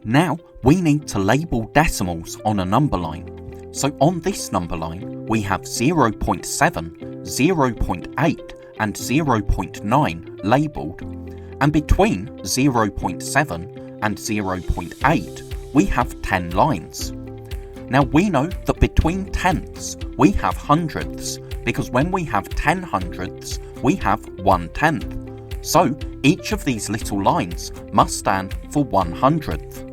Now we need to label decimals on a number line. So on this number line we have 0.7, 0.8 and 0.9 labelled, and between 0.7 and 0.8 we have 10 lines. Now we know that between tenths we have hundredths, because when we have 10 hundredths we have 1/10. So each of these little lines must stand for 1/100th.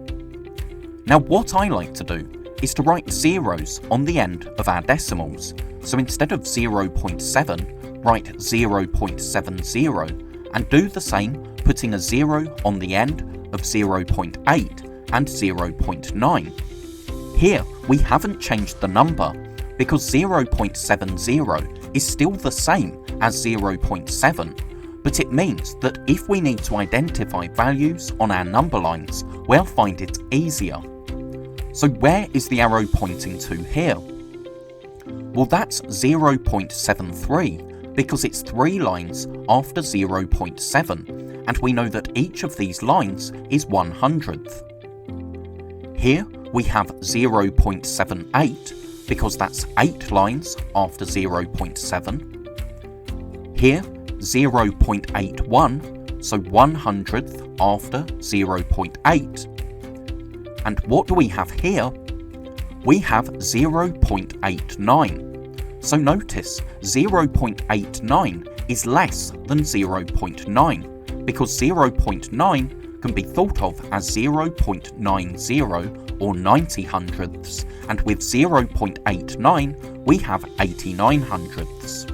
Now what I like to do is to write zeros on the end of our decimals. So instead of 0.7, write 0.70 and do the same, putting a 0 on the end of 0.8 and 0.9. Here we haven't changed the number because 0.70 is still the same as 0.7, but it means that if we need to identify values on our number lines, we'll find it easier. So where is the arrow pointing to here? Well, that's 0.73 because it's 3 lines after 0.7, and we know that each of these lines is 1/100th. Here we have 0.78 because that's 8 lines after 0.7. Here 0.81, so 1/100th after 0.8. And what do we have here? We have 0.89. So notice 0.89 is less than 0.9 because 0.9 can be thought of as 0.90 or 90 hundredths, and with 0.89 we have 89 hundredths.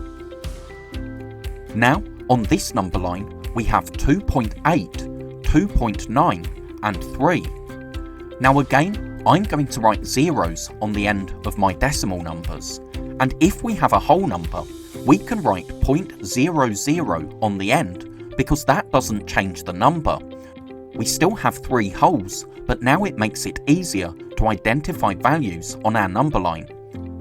Now on this number line we have 2.8, 2.9 and 3. Now again, I'm going to write zeros on the end of my decimal numbers, and if we have a whole number, we can write 0.00 on the end because that doesn't change the number. We still have 3 wholes, but now it makes it easier to identify values on our number line.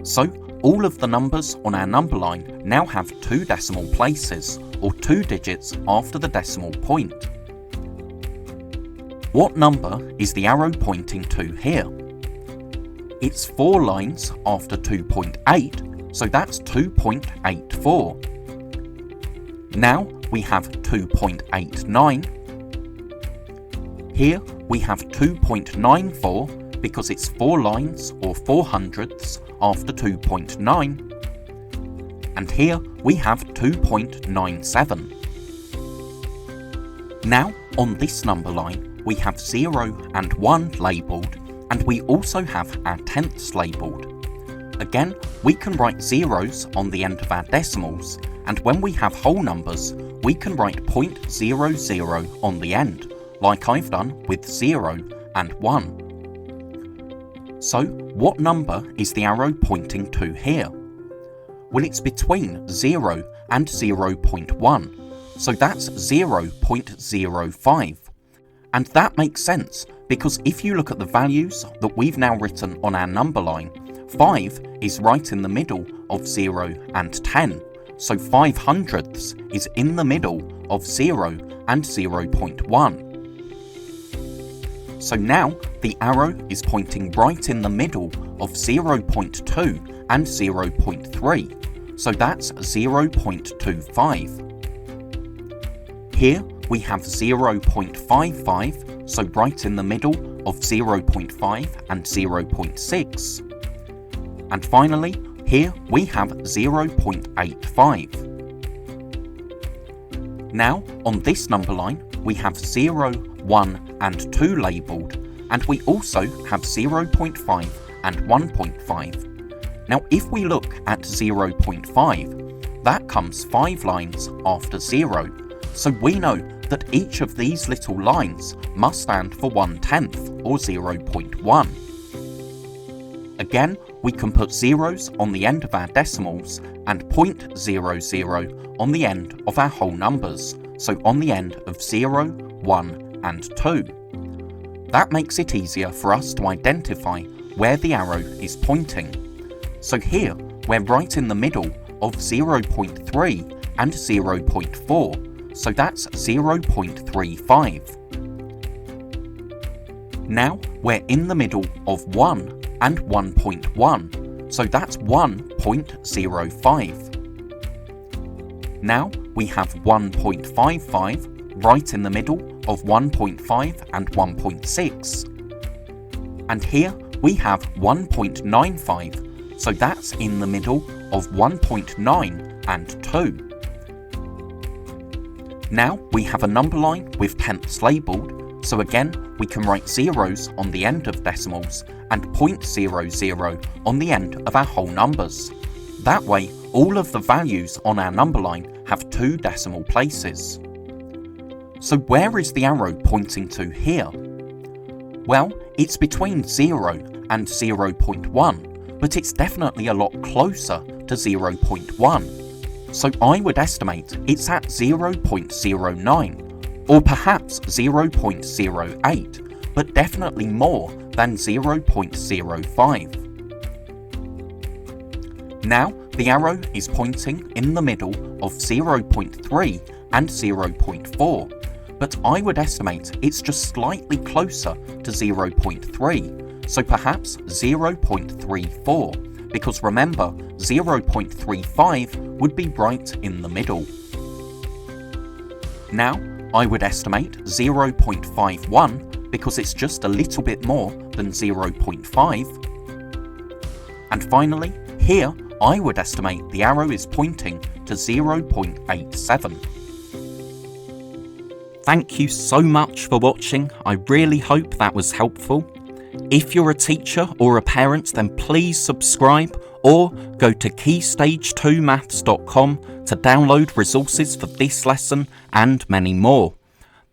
So all of the numbers on our number line now have 2 decimal places, or 2 digits after the decimal point. What number is the arrow pointing to here? It's 4 lines after 2.8, so that's 2.84. Now we have 2.89. Here we have 2.94 because it's 4 lines or 4/100ths after 2.9. And here we have 2.97. Now on this number line we have 0 and 1 labelled, and we also have our tenths labelled. Again, we can write zeros on the end of our decimals, and when we have whole numbers, we can write 0.00 on the end, like I've done with 0 and 1. So, what number is the arrow pointing to here? Well, it's between 0 and 0.1, so that's 0.05. And that makes sense, because if you look at the values that we've now written on our number line, 5 is right in the middle of 0 and 10, so 5/100ths is in the middle of 0 and 0.1. So now the arrow is pointing right in the middle of 0.2 and 0.3, so that's 0.25. Here we have 0.55, so right in the middle of 0.5 and 0.6. And finally, here we have 0.85. Now, on this number line, we have 0, 1 and 2 labelled, and we also have 0.5 and 1.5. Now, if we look at 0.5, that comes 5 lines after 0. So we know that each of these little lines must stand for 1/10 or 0.1. Again, we can put zeros on the end of our decimals and 0.00 on the end of our whole numbers, so on the end of 0, 1 and 2. That makes it easier for us to identify where the arrow is pointing. So here, we're right in the middle of 0.3 and 0.4, so that's 0.35. Now we're in the middle of 1 and 1.1, so that's 1.05. Now we have 1.55 right in the middle of 1.5 and 1.6. And here we have 1.95, so that's in the middle of 1.9 and 2. Now we have a number line with tenths labelled, so again we can write zeros on the end of decimals and 0.00 on the end of our whole numbers. That way all of the values on our number line have 2 decimal places. So where is the arrow pointing to here? Well, it's between 0 and 0.1, but it's definitely a lot closer to 0.1. So I would estimate it's at 0.09, or perhaps 0.08, but definitely more than 0.05. Now the arrow is pointing in the middle of 0.3 and 0.4, but I would estimate it's just slightly closer to 0.3, so perhaps 0.34, because remember 0.35 would be right in the middle. Now I would estimate 0.51 because it's just a little bit more than 0.5. And finally, here I would estimate the arrow is pointing to 0.87. Thank you so much for watching. I really hope that was helpful. If you're a teacher or a parent, then please subscribe or go to keystage2maths.com to download resources for this lesson and many more.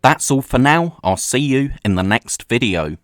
That's all for now. I'll see you in the next video.